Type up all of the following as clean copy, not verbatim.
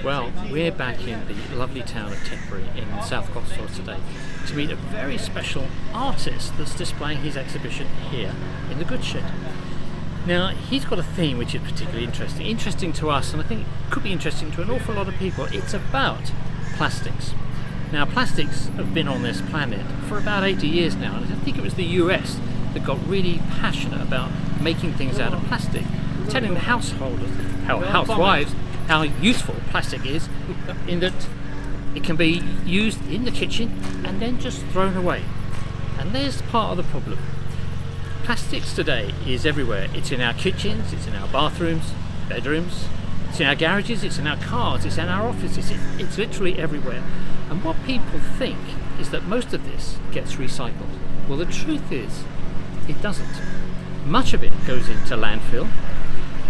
Well, we're back in the lovely town of Tetbury in South Cotswolds today to meet a very special artist that's displaying his exhibition here in the goods shed. Now, he's got a theme which is particularly interesting to us, and I think could be interesting to an awful lot of people. It's about plastics. Now, plastics have been on this planet for about 80 years now, and I think it was the US that got really passionate about making things out of plastic, telling the housewives how useful plastic is, in that it can be used in the kitchen and then just thrown away. And there's part of the problem. Plastics today is everywhere. It's in our kitchens, it's in our bathrooms, bedrooms, it's in our garages, it's in our cars, it's in our offices, it's literally everywhere. And what people think is that most of this gets recycled. Well, the truth is, it doesn't. Much of it goes into landfill,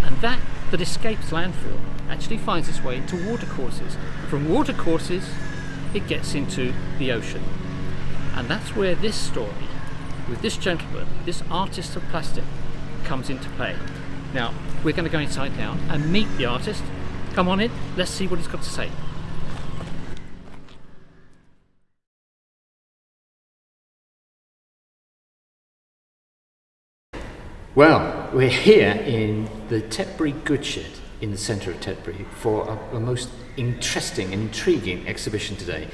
and that escapes landfill actually finds its way into watercourses. From watercourses, it gets into the ocean. And that's where this story, with this gentleman, this artist of plastic, comes into play. Now, we're going to go inside now and meet the artist. Come on in, let's see what he's got to say. Well, we're here in the Tetbury goods shed in the centre of Tetbury for a most interesting and intriguing exhibition today.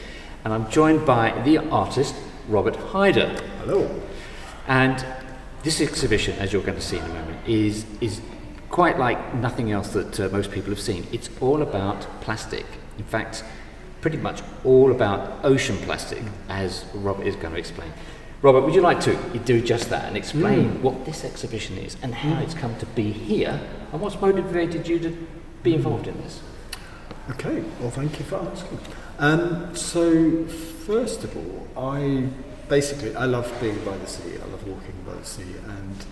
And I'm joined by the artist, Robert Hyder. Hello. And this exhibition, as you're going to see in a moment, is quite like nothing else that most people have seen. It's all about plastic. In fact, pretty much all about ocean plastic, as Robert is going to explain. Robert, would you like to do just that and explain what this exhibition is and how it's come to be here and what's motivated you to be involved in this? Okay, well, thank you for asking. So, first of all, I love being by the sea. I love walking by the sea, and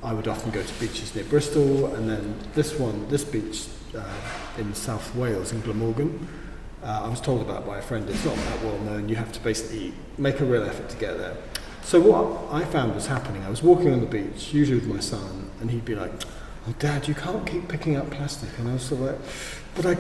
I would often go to beaches near Bristol, and then this beach in South Wales, in Glamorgan, I was told about by a friend. It's not that well known. You have to basically make a real effort to get there. So what I found was happening, I was walking on the beach, usually with my son, and he'd be like, "Oh, Dad, you can't keep picking up plastic." And I was sort of like, "But I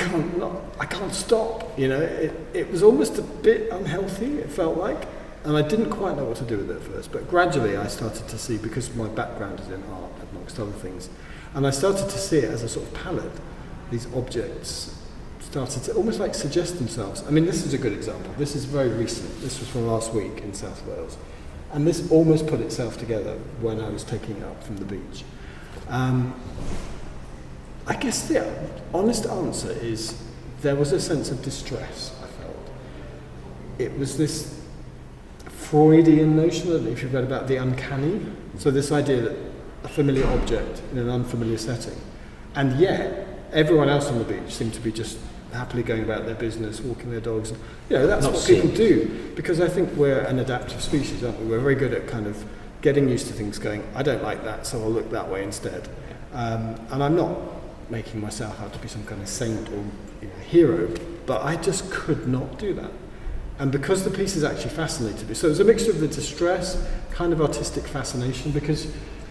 can't stop." You know, it was almost a bit unhealthy, it felt like, and I didn't quite know what to do with it at first. But gradually I started to see, because my background is in art, amongst other things, and I started to see it as a sort of palette. These objects started to almost like suggest themselves. I mean, this is a good example. This is very recent. This was from last week in South Wales. And this almost put itself together when I was taking it up from the beach. I guess the honest answer is there was a sense of distress, I felt. It was this Freudian notion, I don't know if you've read about the uncanny. So this idea that a familiar object in an unfamiliar setting, and yet everyone else on the beach seemed to be just happily going about their business, walking their dogs. You know, that's what people do, because I think we're an adaptive species, aren't we? We're very good at kind of getting used to things, going, I don't like that, so I'll look that way instead. And I'm not making myself out to be some kind of saint or hero, but I just could not do that. And because the piece is actually fascinated me, so it's a mixture of the distress, kind of artistic fascination, because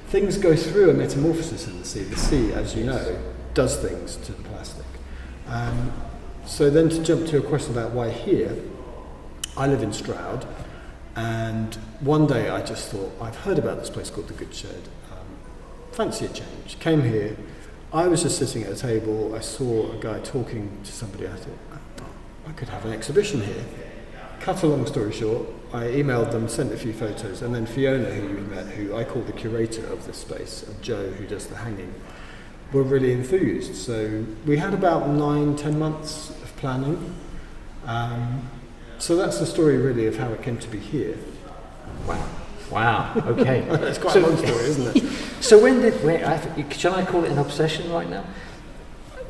things go through a metamorphosis in the sea. The sea, as you know, does things to the plastic. So then to jump to a question about why here, I live in Stroud, and one day I just thought, I've heard about this place called the Good Shed, fancy a change, came here, I was just sitting at a table, I saw a guy talking to somebody, I thought, I could have an exhibition here. Cut a long story short, I emailed them, sent a few photos, and then Fiona, who you met, who I call the curator of this space, and Joe, who does the hanging, were really enthused. So we had about 9-10 months of planning. So that's the story really of how it came to be here. Wow, okay. It's quite a long story, isn't it? So shall I call it an obsession right now?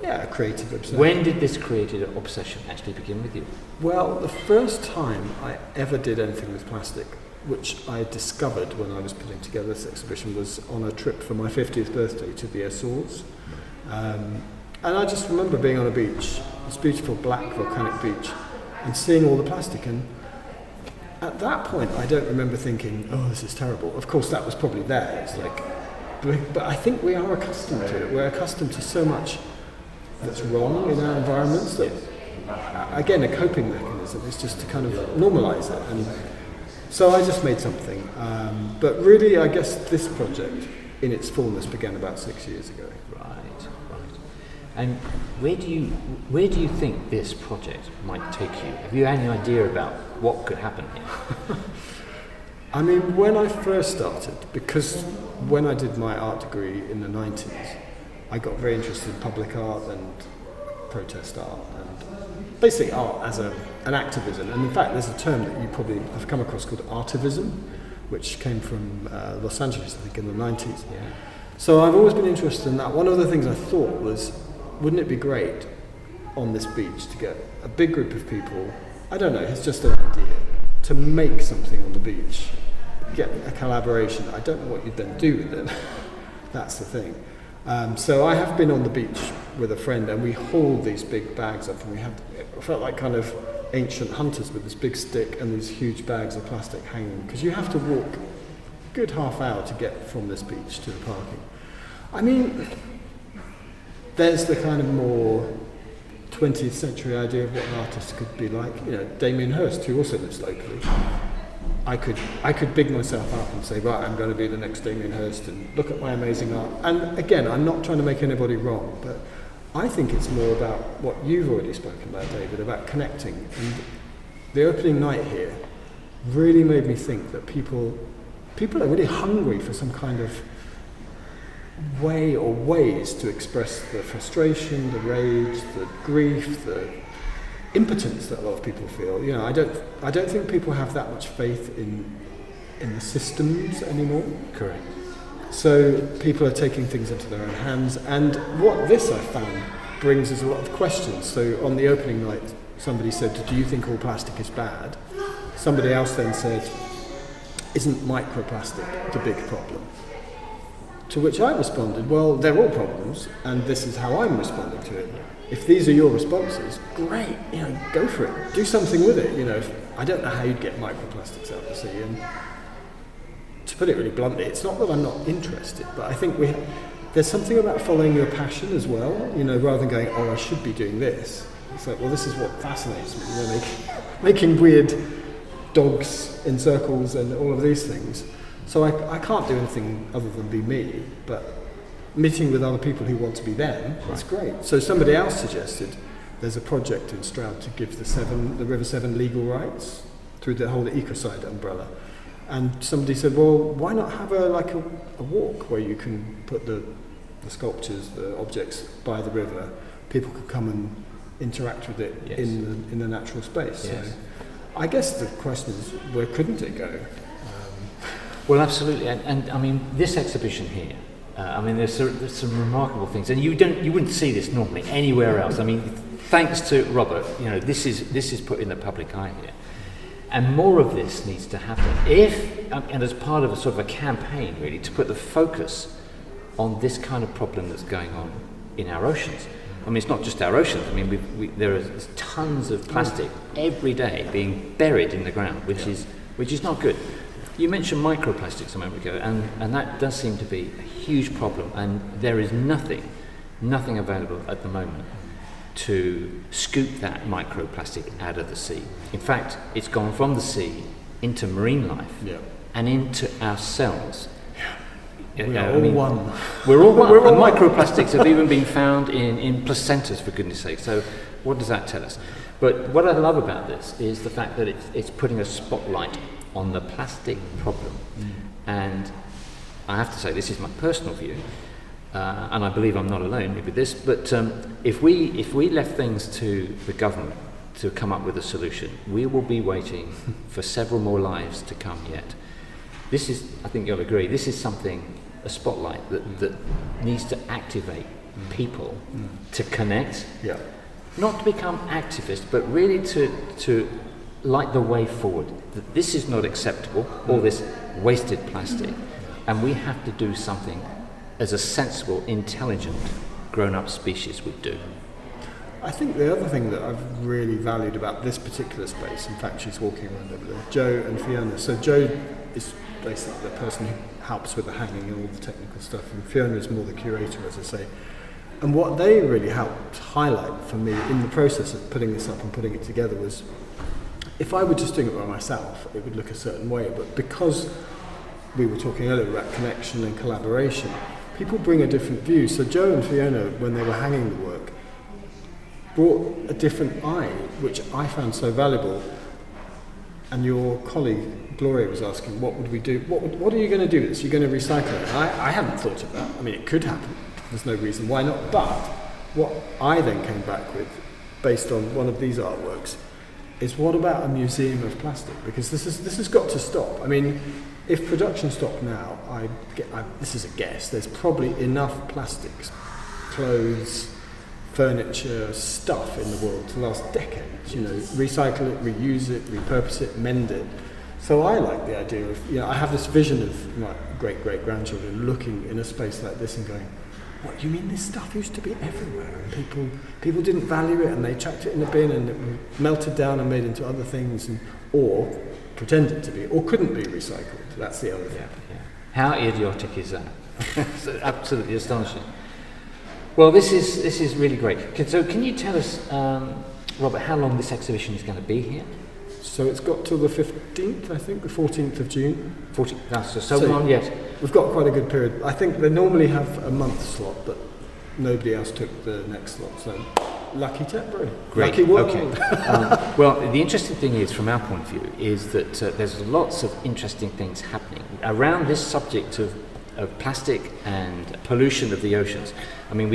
Yeah, a creative obsession. When did this creative obsession actually begin with you? Well, the first time I ever did anything with plastic, which I discovered when I was putting together this exhibition, was on a trip for my 50th birthday to the Azores. And I just remember being on a beach, this beautiful black volcanic beach, and seeing all the plastic. And at that point, I don't remember thinking, oh, this is terrible. Of course, that was probably there. It's like, but I think we are accustomed to it. We're accustomed to so much that's wrong in our environments. That, again, a coping mechanism is just to kind of normalise it. And so I just made something. But really, I guess this project, in its fullness, began about 6 years ago. Right. And where do you think this project might take you? Have you any idea about what could happen here? I mean, when I first started, because when I did my art degree in the 90s, I got very interested in public art and protest art and basically art as an activism. And in fact, there's a term that you probably have come across called artivism, which came from Los Angeles, I think, in the 90s. Yeah. So I've always been interested in that. One of the things I thought was, wouldn't it be great on this beach to get a big group of people, I don't know, it's just an idea, to make something on the beach, get a collaboration. I don't know what you'd then do with it. That's the thing. So I have been on the beach with a friend, and we hauled these big bags up, and it felt like kind of ancient hunters with this big stick and these huge bags of plastic hanging, because you have to walk a good half hour to get from this beach to the parking. I mean, there's the kind of more 20th century idea of what an artist could be like. You know, Damien Hirst, who also lives locally. I could big myself up and say, right, I'm going to be the next Damien Hirst and look at my amazing art. And again, I'm not trying to make anybody wrong, but I think it's more about what you've already spoken about, David, about connecting. And the opening night here really made me think that people are really hungry for some kind of way or ways to express the frustration, the rage, the grief, the impotence that a lot of people feel. You know, I don't think people have that much faith in the systems anymore. Correct. So people are taking things into their own hands, and what this I found brings us a lot of questions. So on the opening night, somebody said, do you think all plastic is bad? Somebody else then said, isn't microplastic the big problem? To which I responded, well, they're all problems, and this is how I'm responding to it. If these are your responses, great, you know, go for it. Do something with it. You know, I don't know how you'd get microplastics out of the sea. And to put it really bluntly, it's not that I'm not interested, but I think there's something about following your passion as well. You know, rather than going, oh, I should be doing this. It's like, well, this is what fascinates me. You know, making weird dogs in circles and all of these things. So I can't do anything other than be me, but meeting with other people who want to be them, that's great. So somebody else suggested there's a project in Stroud to give the River Severn legal rights through the whole Ecocide umbrella. And somebody said, well, why not have a walk where you can put the sculptures, the objects by the river, people could come and interact with it in the natural space. Yes. So I guess the question is, where couldn't it go? Well, absolutely, and I mean, this exhibition here, I mean, there's some remarkable things, and you wouldn't see this normally anywhere else. I mean, thanks to Robert, you know, this is put in the public eye here, and more of this needs to happen. And as part of a sort of a campaign, really, to put the focus on this kind of problem that's going on in our oceans. I mean, it's not just our oceans. I mean, there are tons of plastic every day being buried in the ground, which is not good. You mentioned microplastics a moment ago, and that does seem to be a huge problem, and there is nothing available at the moment to scoop that microplastic out of the sea. In fact, it's gone from the sea into marine life and into our cells. We're all one. We're all one. And microplastics have even been found in placentas, for goodness sake. So what does that tell us? But what I love about this is the fact that it's putting a spotlight on the plastic problem. And I have to say, this is my personal view, and I believe I'm not alone with this, but if we left things to the government to come up with a solution, we will be waiting for several more lives to come yet. This is, I think you'll agree, this is something, a spotlight that needs to activate people to connect, not to become activists, but really to light the way forward. That this is not acceptable, all this wasted plastic, and we have to do something as a sensible, intelligent, grown-up species would do. I think the other thing that I've really valued about this particular space, in fact she's walking around over there, Jo and Fiona. So Jo is basically the person who helps with the hanging and all the technical stuff, and Fiona is more the curator, as I say. And what they really helped highlight for me in the process of putting this up and putting it together was, if I were just doing it by myself, it would look a certain way. But because we were talking earlier about connection and collaboration, people bring a different view. So Joe and Fiona, when they were hanging the work, brought a different eye, which I found so valuable. And your colleague Gloria was asking, what would we do? What are you going to do with this? You're going to recycle it? And I hadn't thought of that. I mean, it could happen. There's no reason why not. But what I then came back with, based on one of these artworks, is what about a museum of plastic? Because this has got to stop. I mean, if production stopped now, this is a guess, there's probably enough plastics, clothes, furniture, stuff in the world to last decades. You know, recycle it, reuse it, repurpose it, mend it. So I like the idea of, you know, I have this vision of my great-great-grandchildren looking in a space like this and going, what, you mean this stuff used to be everywhere and people didn't value it and they chucked it in a bin and it melted down and made into other things, or pretended to be, or couldn't be recycled. That's the other thing. Yeah. How idiotic is that? It's absolutely astonishing. Well, this is really great. So can you tell us, Robert, how long this exhibition is going to be here? So it's got till the 15th, I think, the 14th of June. 14th, so long yet. We've got quite a good period. I think they normally have a month slot, but nobody else took the next slot. So lucky Tetbury. Great. Lucky world. Okay. Well, the interesting thing is, from our point of view, is that there's lots of interesting things happening around this subject of plastic and pollution of the oceans. I mean,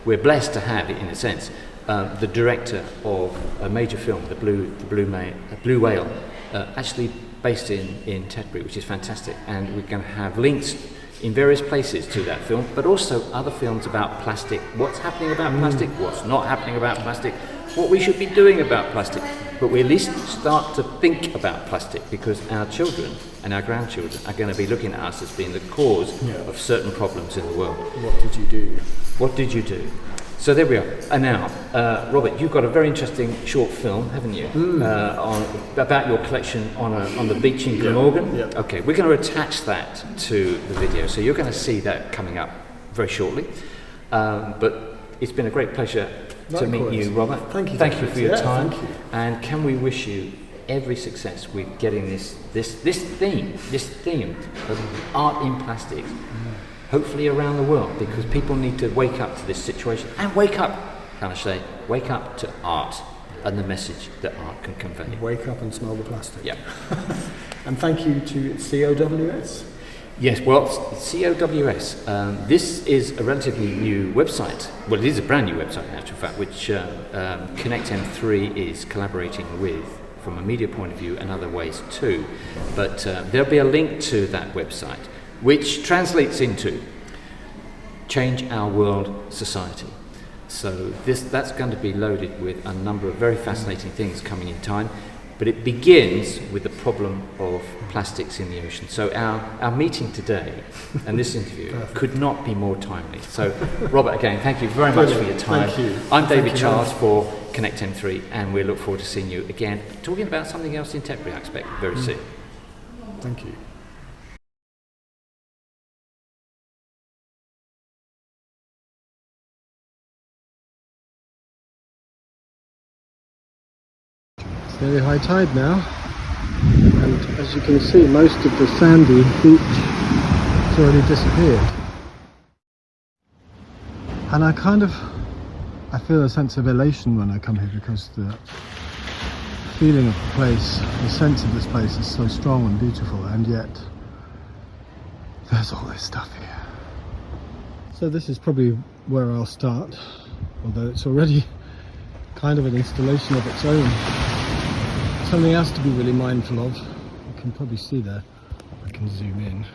we're blessed to have, in a sense, the director of a major film, The Blue Whale, actually based in Tetbury, which is fantastic. And we're going to have links in various places to that film, but also other films about plastic, what's happening about plastic, what's not happening about plastic, what we should be doing about plastic. But we at least start to think about plastic, because our children and our grandchildren are going to be looking at us as being the cause of certain problems in the world. What did you do? What did you do? So there we are. And now, Robert, you've got a very interesting short film, haven't you, about your collection on the beach in Glamorgan? Yeah. Okay, we're going to attach that to the video, so you're going to see that coming up very shortly. But it's been a great pleasure to meet you, Robert. Thank you. Thank you for your time. Thank you. And can we wish you every success with getting this theme of art in plastics, hopefully around the world, because people need to wake up to this situation, and wake up to art and the message that art can convey. Wake up and smell the plastic. Yeah. And thank you to COWS. Yes, well, COWS, this is a relatively new website. Well, it is a brand new website, in actual fact, which Connect M3 is collaborating with from a media point of view and other ways too. But there'll be a link to that website, which translates into Change Our World Society. So that's going to be loaded with a number of very fascinating things coming in time. But it begins with the problem of plastics in the ocean. So our meeting today and this interview could not be more timely. So, Robert, again, thank you very much for your time. Thank you. I'm David Charles for Connect M3, and we look forward to seeing you again, talking about something else in Tetbury, I expect, very soon. Thank you. It's nearly high tide now, and as you can see, most of the sandy beach has already disappeared. And I feel a sense of elation when I come here, because the feeling of the place, the sense of this place is so strong and beautiful, and yet there's all this stuff here. So this is probably where I'll start, although it's already kind of an installation of its own. Something else to be really mindful of. You can probably see there. I can zoom in.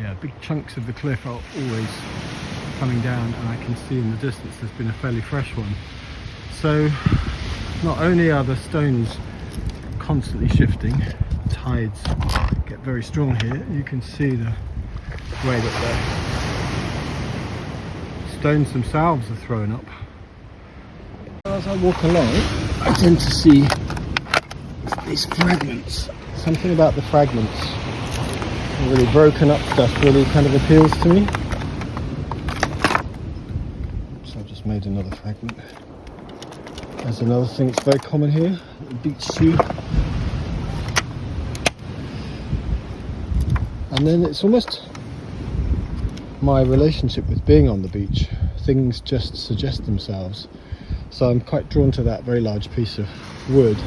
Yeah, big chunks of the cliff are always coming down, and I can see in the distance there's been a fairly fresh one. So not only are the stones constantly shifting, tides get very strong here, you can see the way that the stones themselves are thrown up. As I walk along, I tend to see these fragments. Something about the fragments, the really broken up stuff, really kind of appeals to me. made another fragment. There's another thing that's very common here, beach shoe. And then it's almost my relationship with being on the beach. Things just suggest themselves. So I'm quite drawn to that very large piece of wood,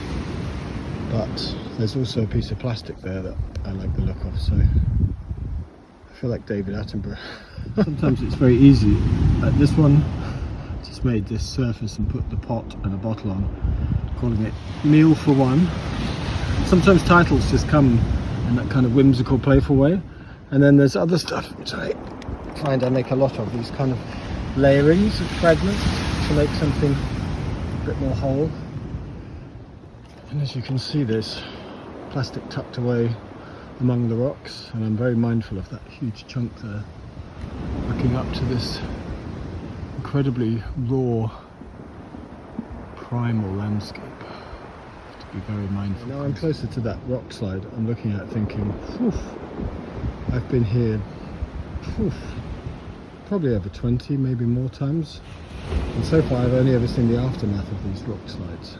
but there's also a piece of plastic there that I like the look of, so I feel like David Attenborough. Sometimes it's very easy. Like this one, just made this surface and put the pot and a bottle on, calling it Meal for One. Sometimes titles just come in that kind of whimsical, playful way, and then there's other stuff which I find I make a lot of, these kind of layerings of fragments to make something a bit more whole. And as you can see, there's plastic tucked away among the rocks, and I'm very mindful of that huge chunk there, looking up to this incredibly raw, primal landscape. To be very mindful. Now I'm closer to that rock slide, I'm looking at it thinking, phew, I've been here probably over 20, maybe more times, and so far I've only ever seen the aftermath of these rock slides.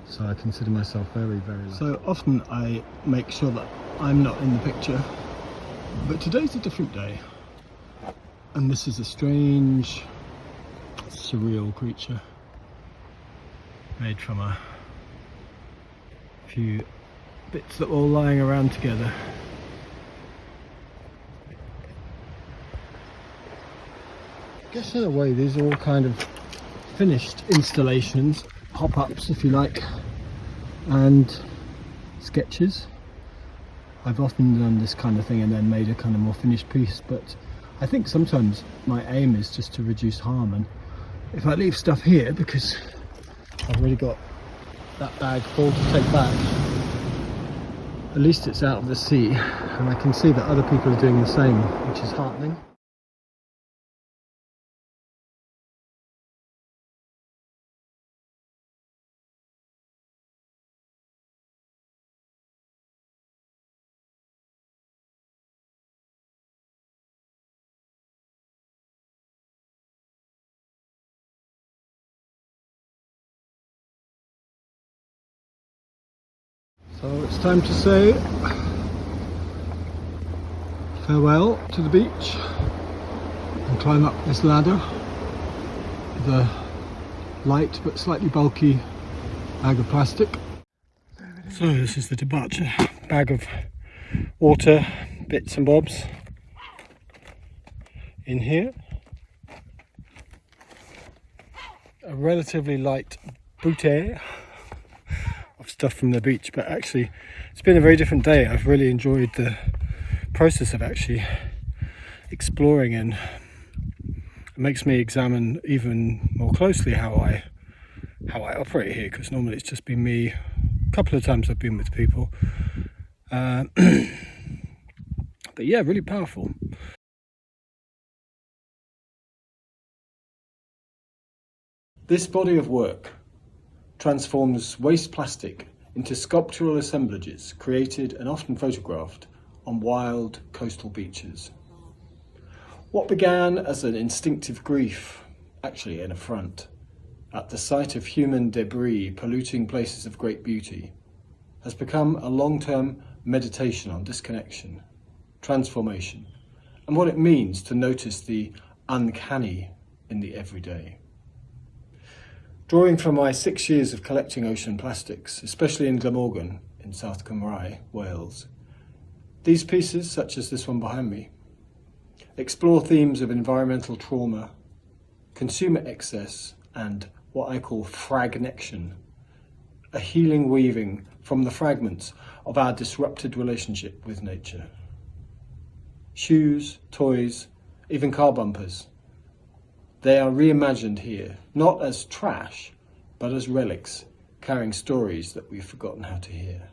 So I consider myself very, very lucky. So often I make sure that I'm not in the picture, but today's a different day. And this is a strange, surreal creature made from a few bits that were all lying around together. I guess in a way these are all kind of finished installations, pop-ups if you like, and sketches. I've often done this kind of thing and then made a kind of more finished piece, but I think sometimes my aim is just to reduce harm, and if I leave stuff here because I've already got that bag full to take back, at least it's out of the sea and I can see that other people are doing the same, which is heartening. So it's time to say farewell to the beach and climb up this ladder with a light but slightly bulky bag of plastic. So this is the departure bag of water, bits and bobs in here. A relatively light bouteille of stuff from the beach, but actually it's been a very different day. I've really enjoyed the process of actually exploring, and it makes me examine even more closely how I operate here, because normally it's just been me. A couple of times I've been with people, but yeah, really powerful. This body of work transforms waste plastic into sculptural assemblages created and often photographed on wild coastal beaches. What began as an instinctive grief, actually an affront, at the sight of human debris polluting places of great beauty, has become a long-term meditation on disconnection, transformation, and what it means to notice the uncanny in the everyday. Drawing from my 6 years of collecting ocean plastics, especially in Glamorgan in South Cymru, Wales, these pieces, such as this one behind me, explore themes of environmental trauma, consumer excess, and what I call fragnection, a healing weaving from the fragments of our disrupted relationship with nature. Shoes, toys, even car bumpers, they are reimagined here, not as trash, but as relics, carrying stories that we've forgotten how to hear.